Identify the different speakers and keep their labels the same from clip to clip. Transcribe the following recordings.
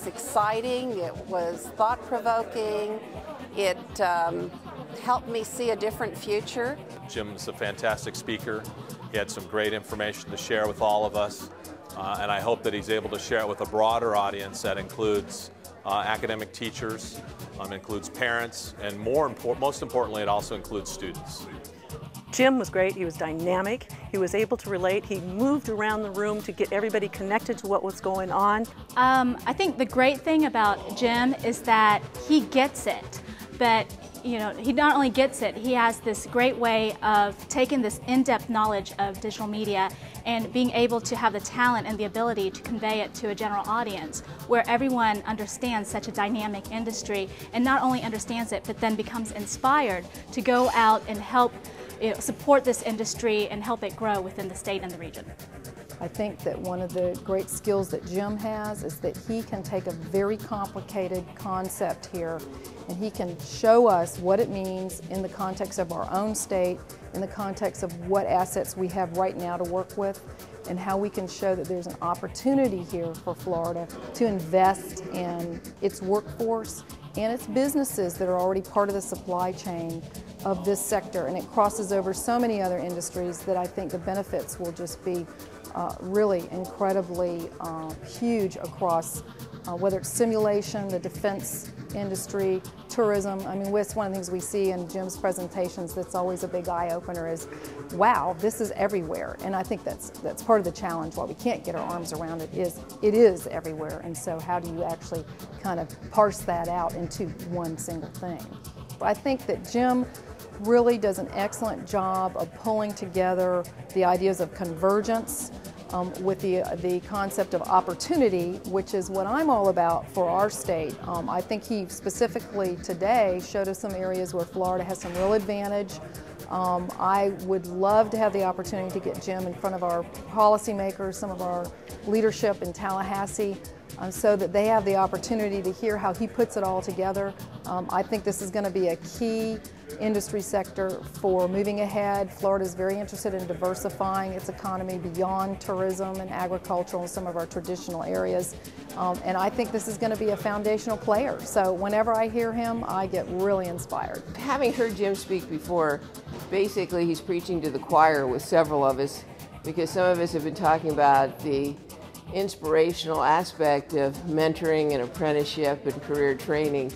Speaker 1: was exciting, it was thought-provoking, it helped me see a different future.
Speaker 2: Jim's a fantastic speaker. He had some great information to share with all of us, and I hope that he's able to share it with a broader audience that includes academic teachers, includes parents, and most importantly, it also includes students.
Speaker 3: Jim was great. He was dynamic. He was able to relate. He moved around the room to get everybody connected to what was going on.
Speaker 4: I think the great thing about Jim is that he gets it, but he not only gets it, he has this great way of taking this in-depth knowledge of digital media and being able to have the talent and the ability to convey it to a general audience where everyone understands such a dynamic industry and not only understands it, but then becomes inspired to go out and help support this industry and help it grow within the state and the region.
Speaker 5: I think that one of the great skills that Jim has is that he can take a very complicated concept here and he can show us what it means in the context of our own state, in the context of what assets we have right now to work with, and how we can show that there's an opportunity here for Florida to invest in its workforce and its businesses that are already part of the supply chain of this sector. And it crosses over so many other industries that I think the benefits will just be really incredibly huge across whether it's simulation, the defense industry, tourism. I mean, it's one of the things we see in Jim's presentations that's always a big eye-opener is, wow, this is everywhere. And I think that's part of the challenge. While we can't get our arms around it is everywhere. And so how do you actually kind of parse that out into one single thing? I think that Jim really does an excellent job of pulling together the ideas of convergence with the concept of opportunity, which is what I'm all about for our state. I think he specifically today showed us some areas where Florida has some real advantage. I would love to have the opportunity to get Jim in front of our policymakers, some of our leadership in Tallahassee, so that they have the opportunity to hear how he puts it all together. I think this is going to be a key industry sector for moving ahead. Florida is very interested in diversifying its economy beyond tourism and agricultural and some of our traditional areas. And I think this is going to be a foundational player. So whenever I hear him, I get really inspired.
Speaker 6: Having heard Jim speak before, basically he's preaching to the choir with several of us, because some of us have been talking about the inspirational aspect of mentoring and apprenticeship and career training,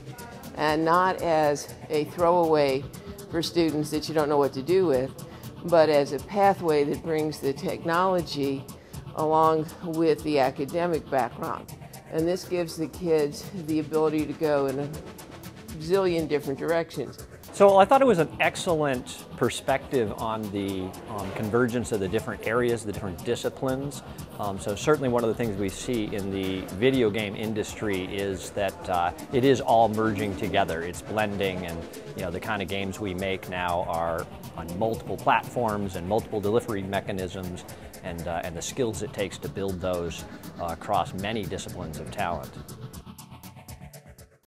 Speaker 6: and not as a throwaway for students that you don't know what to do with, but as a pathway that brings the technology along with the academic background. And this gives the kids the ability to go in a zillion different directions.
Speaker 7: So I thought it was an excellent perspective on the convergence of the different areas, the different disciplines. So certainly one of the things we see in the video game industry is that it is all merging together. It's blending, and the kind of games we make now are on multiple platforms and multiple delivery mechanisms, and the skills it takes to build those across many disciplines of talent.